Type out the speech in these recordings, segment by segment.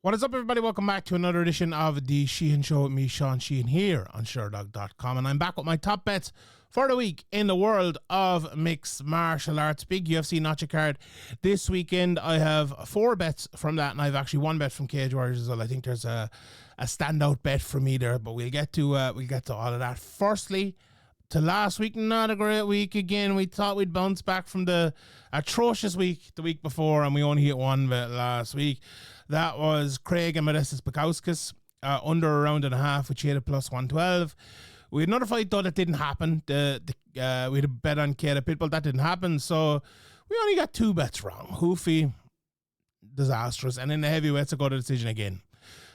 What is up, everybody? Welcome back to another edition of the Sheehan Show with me, Sean Sheehan, here on Sherdog.com. And I'm back with my top bets for the week in the world of mixed martial arts. Big UFC Noche card this weekend. I have 4 bets from that, and I've actually 1 bet from Cage Warriors as well. I think there's a standout bet for me there, but we'll get to all of that. Firstly, to last week, not a great week again. We thought we'd bounce back from the atrocious week the week before, and we only hit 1 bet last week. That was Craig and Modestas Bukowskis, under a round and a half, which hit a plus 112. We had another fight, though, that didn't happen. We had a bet on Keita Pitbull. That didn't happen, so we only got 2 bets wrong. Hoofy, disastrous. And in the heavyweights, I got a decision again.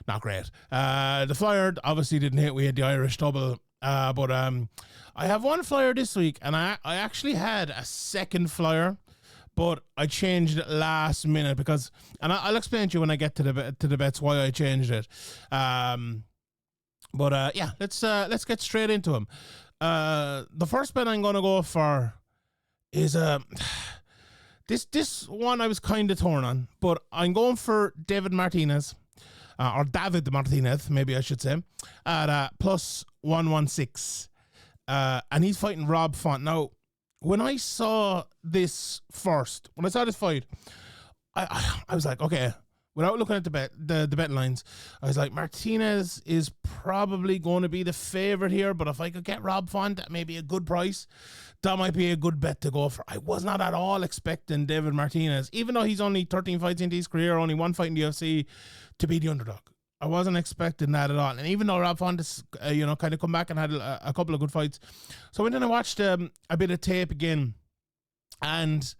Not great. The flyer obviously didn't hit. We had the Irish double. But I have 1 flyer this week, and I actually had a second flyer, but I changed it last minute because, and I'll explain to you when I get to the bets why I changed it. Yeah, let's get straight into them. The first bet I'm going to go for is this one I was kind of torn on, but I'm going for David Martinez. Or David Martinez, maybe I should say, at plus 116. And he's fighting Rob Font. Now, when I saw this fight, I was like, okay, without looking at the bet lines, I was like, Martinez is probably going to be the favorite here, but if I could get Rob Font at maybe a good price, that might be a good bet to go for. I was not at all expecting David Martinez, even though he's only 13 fights into his career, only 1 fight in the UFC, to be the underdog. I wasn't expecting that at all. And even though Rob Font has, kind of come back and had a couple of good fights. So then I watched a bit of tape again. And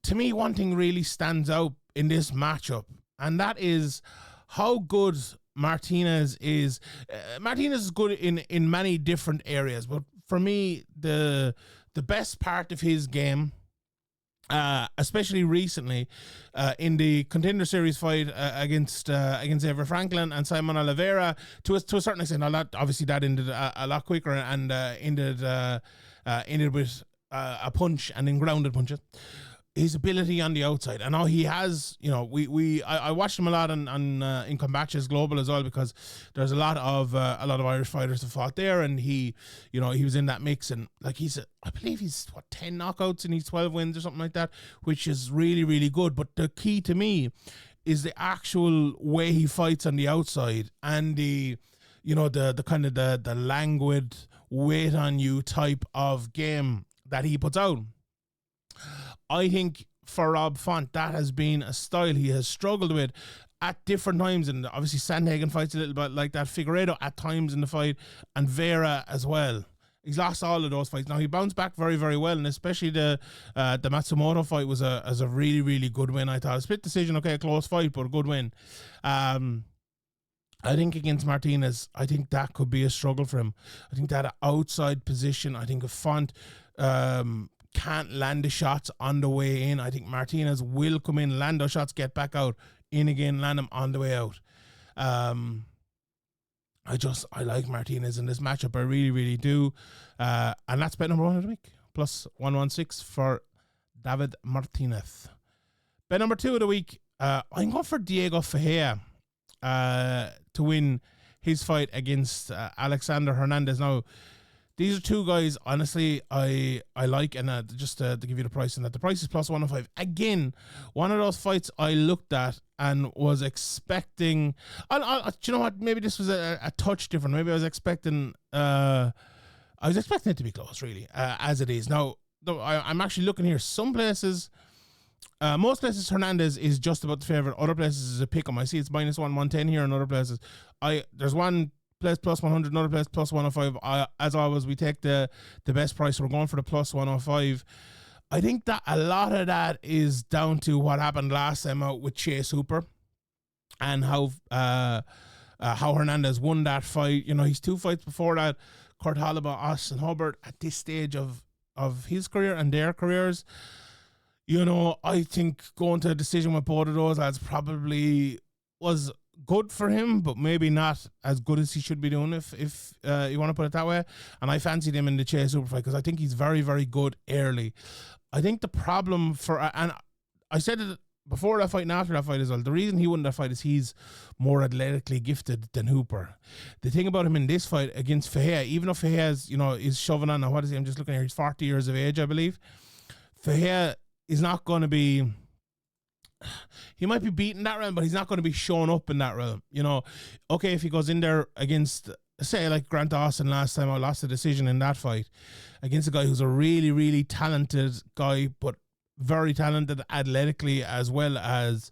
to me, one thing really stands out in this matchup, and that is how good Martinez is. Martinez is good in many different areas, but for me, the best part of his game, especially recently, in the Contender Series fight against Ever Franklin and Simon Oliveira, to a certain extent. Now, that ended a lot quicker and ended with a punch and then grounded punches. His ability on the outside, and now he has, I watched him a lot in Combatches Global as well, because there's a lot of Irish fighters who fought there, and he was in that mix, and like I believe he's 10 knockouts and he's 12 wins or something like that, which is really, really good. But the key to me is the actual way he fights on the outside, and the kind of the languid, wait on you type of game that he puts out. I think for Rob Font, that has been a style he has struggled with at different times, and obviously Sandhagen fights a little bit like that, Figueiredo at times in the fight, and Vera as well. He's lost all of those fights. Now he bounced back very, very well, and especially the Matsumoto fight was a really, really good win. I thought a split decision, okay, a close fight, but a good win. I think against Martinez, I think that could be a struggle for him. I think that outside position, I think if Font can't land the shots on the way in, I think Martinez will come in, land those shots, get back out, in again, land them on the way out. I like Martinez in this matchup. I really, really do. And that's bet number 1 of the week. Plus 116 for David Martinez. Bet number 2 of the week, I'm going for Diego Ferreira to win his fight against Alexander Hernandez. Now, these are 2 guys, honestly, I like, and just to give you the price, and that the price is plus 105. Again, one of those fights I looked at and was expecting. Do you know what? Maybe this was a touch different. Maybe I was expecting it to be close, really, as it is. Now, though, I'm actually looking here. Some places, most places, Hernandez is just about the favorite. Other places is a pick 'em. I see it's minus 110 here, in other places. There's one place plus 100, another place plus 105. As always, we take the best price. So we're going for the plus 105. I think that a lot of that is down to what happened last time out with Chase Hooper, and how Hernandez won that fight. He's 2 fights before that, Kurt Holloway, Austin Hubbard, at this stage of his career and their careers. I think going to a decision with both of those lads probably was good for him, but maybe not as good as he should be doing, if you want to put it that way. And I fancied him in the Chase Super fight because I think he's very, very good early. I think the problem and I said it before that fight and after that fight as well, the reason he won that fight is he's more athletically gifted than Hooper. The thing about him in this fight against Ferreira, even though Ferreira's, is shoving on, now what is he? I'm just looking here, he's 40 years of age, I believe. Ferreira is not going to be, he might be beating that realm, but he's not going to be showing up in that realm. Okay, if he goes in there against, say, like Grant Dawson last time, I lost the decision in that fight against a guy who's a really, really talented guy, but very talented athletically as well as,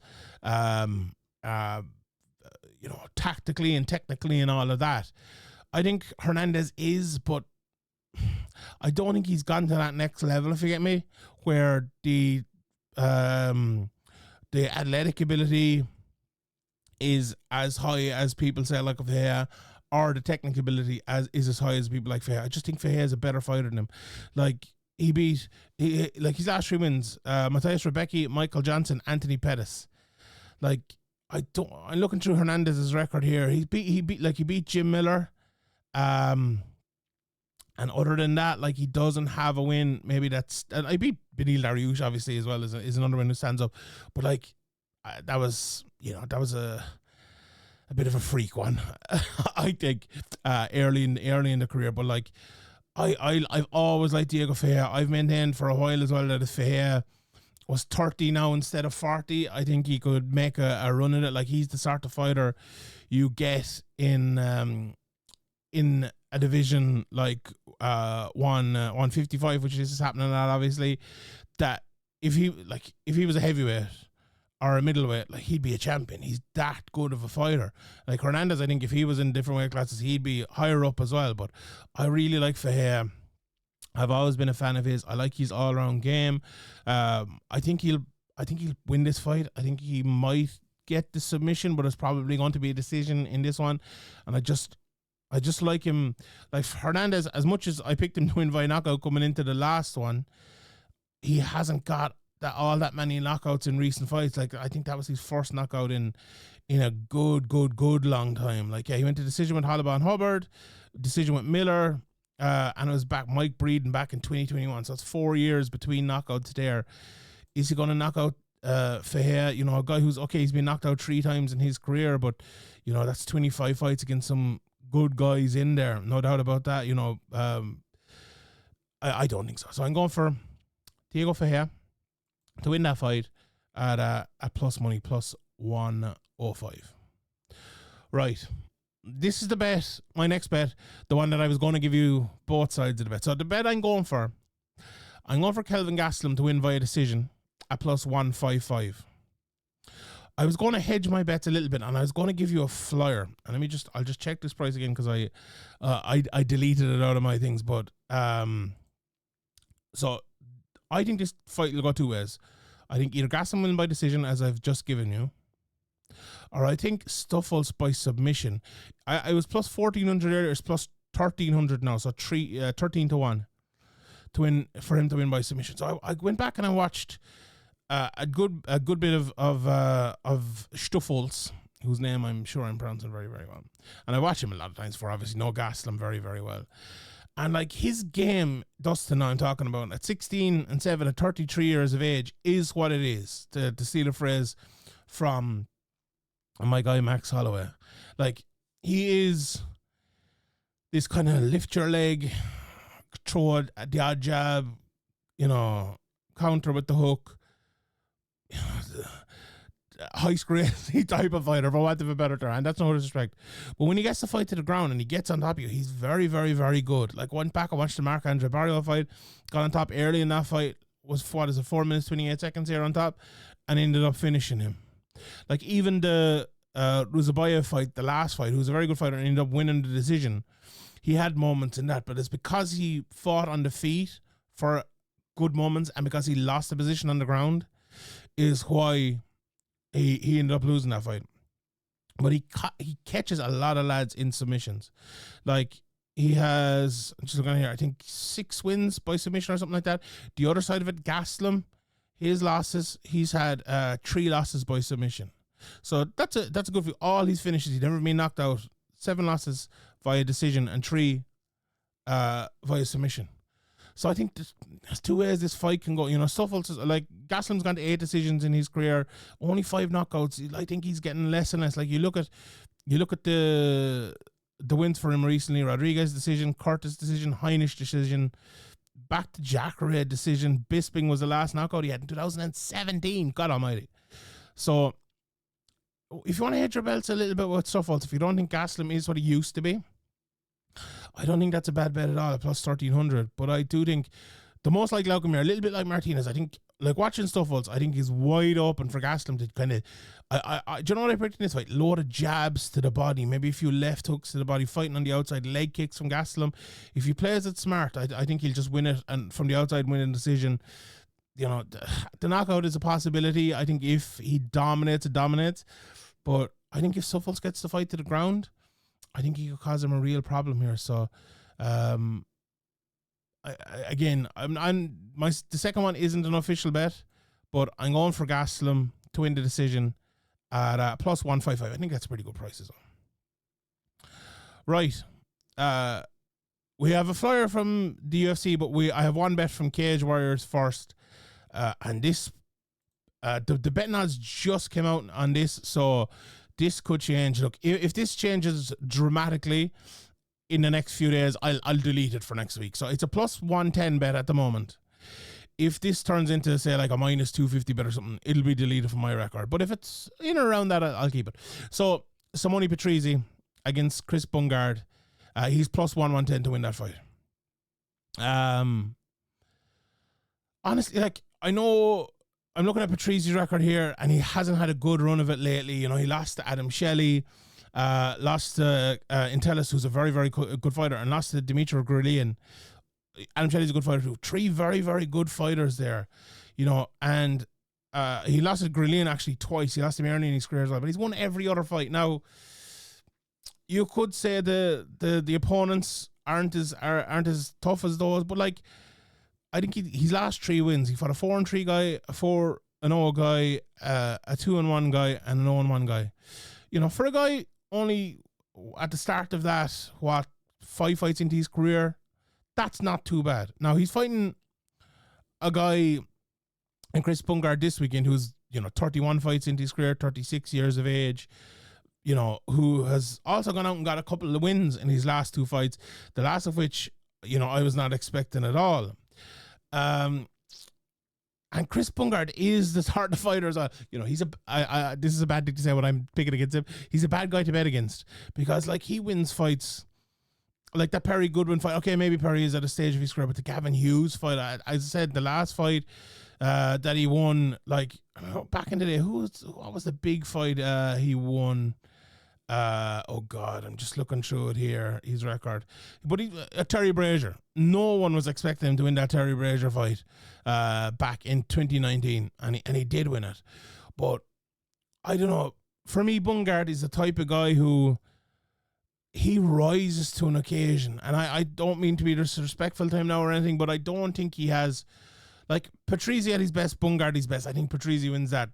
tactically and technically and all of that. I think Hernandez is, but I don't think he's gone to that next level, if you get me, where the athletic ability is as high as people say, like of Ferreira, or the technical ability is as high as people like Ferreira. I just think Ferreira is a better fighter than him. Like, he beat, his last 3 wins, Matthias Rebecki, Michael Johnson, Anthony Pettis. Like, I'm looking through Hernandez's record here. He beat Jim Miller. And other than that, like, he doesn't have a win. Maybe that's, and I beat Benil Dariush, obviously, as well, is another one who stands up. But like, that was a bit of a freak one, I think, early in the career. But like, I've always liked Diego Ferreira. I've maintained for a while as well that if Ferreira was 30 now instead of 40, I think he could make a run at it. Like, he's the sort of fighter you get in a division like 155, which is happening at, obviously, that if he was a heavyweight or a middleweight, like, he'd be a champion. He's that good of a fighter. Like Hernandez, I think if he was in different weight classes, he'd be higher up as well. But I really like Ferreira. I've always been a fan of his. I like his all-around game. I think he'll win this fight. I think he might get the submission, but it's probably going to be a decision in this one. And I just like him. Like Hernandez, as much as I picked him to win by knockout coming into the last one, he hasn't got all that many knockouts in recent fights. Like, I think that was his first knockout in a good long time. Like, yeah, he went to decision with Holloway Hubbard, decision with Miller, and it was Mike Breeden back in 2021. So it's 4 years between knockouts there. Is he going to knock out Ferreira? A guy who's, okay, he's been knocked out 3 times in his career, but that's 25 fights against some good guys in there, no doubt about that. I don't think so. So I'm going for Diego Ferreira to win that fight at plus money, plus 105. Right. This is the bet, my next bet, the one that I was going to give you both sides of the bet. So the bet I'm going for Kelvin Gastelum to win via decision at plus 155. I was going to hedge my bets a little bit, and I was going to give you a flyer. And I'll just check this price again, because I deleted it out of my things. But so I think this fight will go 2 ways. I think either Gastelum win by decision, as I've just given you, or I think Stuffles by submission. I was plus 1,400 earlier, it's plus 1,300 now, so 13 to 1 to win, for him to win by submission. So I went back and I watched a good bit of Stuffles, whose name I'm sure I'm pronouncing very, very well. And I watch him a lot of times for obviously know Gastelum very, very well. And like his game, Dustin, I'm talking about, at 16 and 7 at 33 years of age, is what it is, to steal a phrase from my guy Max Holloway. Like, he is this kind of lift your leg, throw the odd jab, counter with the hook, high scrazy type of fighter, for want of a better term, and that's no disrespect. But when he gets the fight to the ground and he gets on top of you, he's very, very, very good. Like, one back, I watched the Marc-Andre Barrio fight, got on top early in that fight, was 4 minutes 28 seconds here on top, and ended up finishing him. Like, even the Ruzabayev fight, the last fight, who was a very good fighter and ended up winning the decision, he had moments in that, but it's because he fought on the feet for good moments, and because he lost the position on the ground is why he ended up losing that fight. But he catches a lot of lads in submissions. Like, he has, I'm just looking here, I think 6 wins by submission or something like that. The other side of it, Gastelum, his losses, he's had 3 losses by submission. So that's a good view. All his finishes, he'd never been knocked out. 7 losses via decision and 3 via submission. So I think there's two ways this fight can go. You know, Suffolk's like Gastelum's gone to 8 decisions in his career, only 5 knockouts. I think he's getting less and less. Like you look at the wins for him recently: Rodriguez decision, Curtis decision, Heinisch decision, back to Jacare decision. Bisping was the last knockout he had in 2017. God Almighty. So if you want to hedge your belts a little bit with Suffolk, if you don't think Gastelum is what he used to be, I don't think that's a bad bet at all, at plus 1,300. But I do think the most likely outcome here, a little bit like Martinez, I think, like watching Stuffolds, I think he's wide open for Gastelum to kind of, do you know what I predict in this fight? Load of jabs to the body, maybe a few left hooks to the body, fighting on the outside, leg kicks from Gastelum. If he plays it smart, I think he'll just win it, and from the outside win a decision. You know, the knockout is a possibility. I think if he dominates, it dominates. But I think if Suffolds gets the fight to the ground, I think he could cause him a real problem here. So, the second one isn't an official bet, but I'm going for Gastelum to win the decision at plus 155. I think that's a pretty good price as well. Right. We have a flyer from the UFC, but I have one bet from Cage Warriors first. And this, the betting odds just came out on this, so this could change. Look, if this changes dramatically in the next few days, I'll delete it for next week. So it's a plus 110 bet at the moment. If this turns into, say, like a minus 250 bet or something, it'll be deleted from my record. But if it's in or around that, I'll keep it. So Simone Patrizi against Chris Bungard. He's plus 110 to win that fight. Honestly, like, I know I'm looking at Patrizi's record here, and he hasn't had a good run of it lately. You know, he lost to Adam Shelley, lost to Intellis, who's a very, very good fighter, and lost to Dimitri Grilian. Adam Shelley's a good fighter too. 3 very, very good fighters there, you know, and he lost to Grilian actually twice. He lost to Early in his career as well, but he's won every other fight. Now, you could say the opponents aren't as tough as those, but like, I think his last 3 wins, he fought a 4-3 guy, a 4-0 guy, a 2-1 guy, and an 0-1 guy. You know, for a guy only at the start of that, 5 fights into his career, that's not too bad. Now, he's fighting a guy in Chris Bungard this weekend who's, you know, 31 fights into his career, 36 years of age, you know, who has also gone out and got a couple of wins in his last 2 fights, the last of which, you know, I was not expecting at all. And Chris Bungard is the sort of fighter as well. You know, he's this is a bad thing to say when I'm picking against him. He's a bad guy to bet against because, like, he wins fights like that Perry Goodwin fight. Okay, maybe Perry is at a stage of his career, but the Gavin Hughes fight, as I said, the last fight that he won, like, back in the day, what was the big fight he won? Oh God, I'm just looking through it here, his record. But Terry Brazier, no one was expecting him to win that Terry Brazier fight back in 2019, and he did win it. But I don't know, for me, Bungard is the type of guy who he rises to an occasion, and I don't mean to be disrespectful to him now or anything, but I don't think he has, like, Patrizi at his best, Bungard his best. I think Patrizi wins that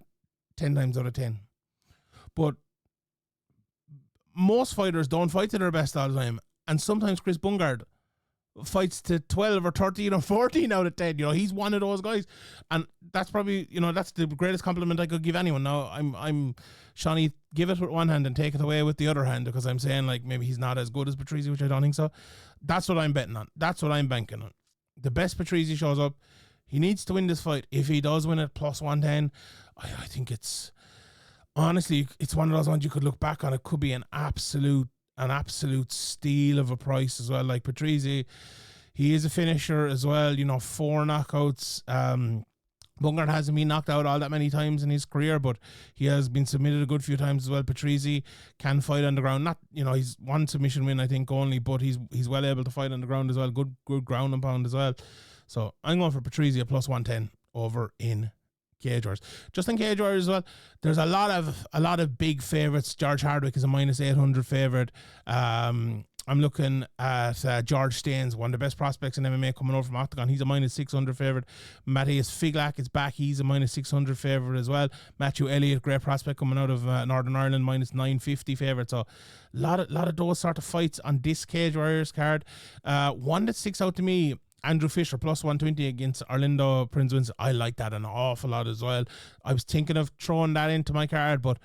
10 times out of 10. But most fighters don't fight to their best all the time, and sometimes Chris Bungard fights to 12 or 13 or 14 out of 10. You know, he's one of those guys, and that's probably, you know, that's the greatest compliment I could give anyone. Now, I'm Shawnee, give it with one hand and take it away with the other hand, because I'm saying, like, maybe he's not as good as Patrizi, which I don't think so. That's what I'm betting on. That's what I'm banking on. The best Patrizi shows up, he needs to win this fight. If he does win it, plus 110, I think it's, honestly, it's one of those ones you could look back on. It could be an absolute steal of a price as well. Like Patrizi, he is a finisher as well. You know, 4 knockouts. Bungard hasn't been knocked out all that many times in his career, but he has been submitted a good few times as well. Patrizi can fight on the ground. Not, you know, he's 1 submission win, I think, only, but he's well able to fight on the ground as well. Good ground and pound as well. So I'm going for Patrizi at plus 110 over in Cage Warriors. Just in Cage Warriors as well, there's a lot of big favourites. George Hardwick is a minus 800 favourite. I'm looking at George Staines, one of the best prospects in MMA coming over from Octagon. He's a minus 600 favourite. Matthias Figlak is back. He's a minus 600 favourite as well. Matthew Elliott, great prospect coming out of Northern Ireland, minus 950 favourite. So a lot of those sort of fights on this Cage Warriors card. One that sticks out to me, Andrew Fisher plus 120 against Orlando Prince wins. I like that an awful lot as well. I was thinking of throwing that into my card, but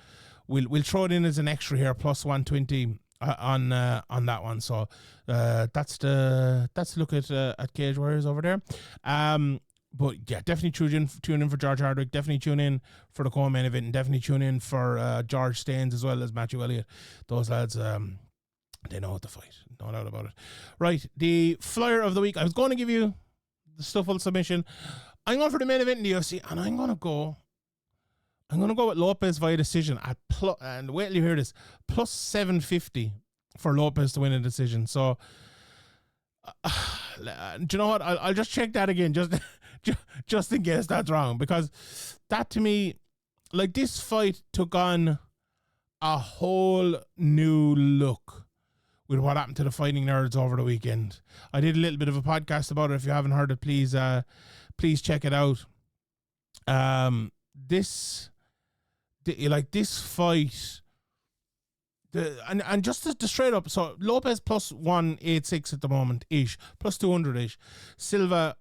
we'll throw it in as an extra here, plus 120 on that one. So that's the look at Cage Warriors over there. But yeah, definitely tune in for George Hardwick. Definitely tune in for the co-main event, and definitely tune in for George Staines as well as Matthew Elliott. Those lads, they know how to fight. No doubt about it. Right, the flyer of the week. I was going to give you the Stuffle submission. I'm going for the main event in the UFC, and I'm going to go with Lopes via decision at and wait till you hear this, plus 750 for Lopes to win a decision. So, do you know what? I'll just check that again, just in case that's wrong, because that to me, like, this fight took on a whole new look with what happened to the Fighting Nerds over the weekend. I did a little bit of a podcast about it. If you haven't heard it, please check it out. This fight, and just the straight up, so Lopes plus 186 at the moment ish, plus 200 ish, Silva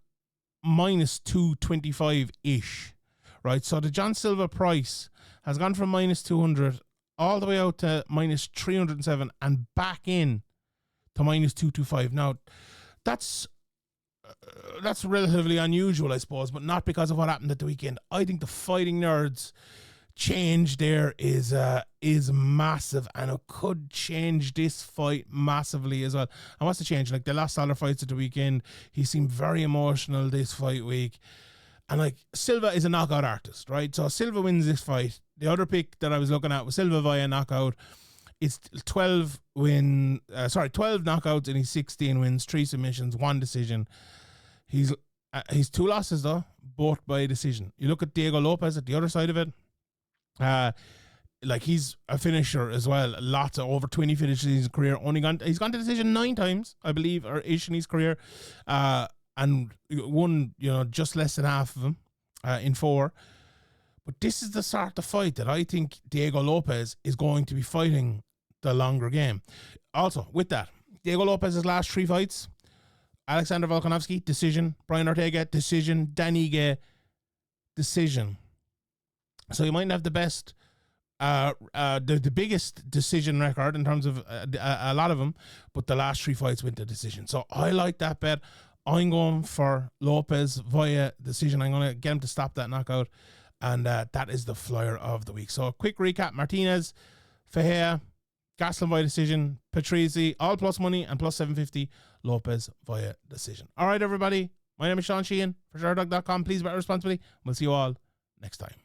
minus 225 ish, right? So the John Silva price has gone from minus 200 all the way out to minus 307 and back in to minus 225. Now that's relatively unusual, I suppose, but not because of what happened at the weekend. I think the Fighting Nerds change there is massive, and it could change this fight massively as well. And what's the change? Like, they lost all their fights at the weekend. He seemed very emotional this fight week, and like, Silva is a knockout artist, right? So Silva wins this fight. The other pick that I was looking at was Silva via knockout. It's 12 knockouts and he's 16 wins, 3 submissions, 1 decision. He's 2 losses though, both by decision. You look at Diego Lopes at the other side of it. Like, he's a finisher as well. Lots of over 20 finishes in his career. He's gone to decision 9 times, I believe, or ish in his career, and won, just less than half of them in 4. But this is the sort of fight that I think Diego Lopes is going to be fighting the longer game. Also, with that, Diego Lopes' last 3 fights: Alexander Volkanovski, decision; Brian Ortega, decision; Dan Ige, decision. So he might have the best, the biggest decision record in terms of a lot of them, but the last 3 fights went to decision. So I like that bet. I'm going for Lopes via decision. I'm going to get him to stop that knockout, and that is the flyer of the week. So a quick recap: Martinez, Ferreira, Gastelum via decision, Patrizi, all plus money and plus 750, Lopes via decision. All right, everybody. My name is Sheehan for Sherdog.com. Please bet responsibly. We'll see you all next time.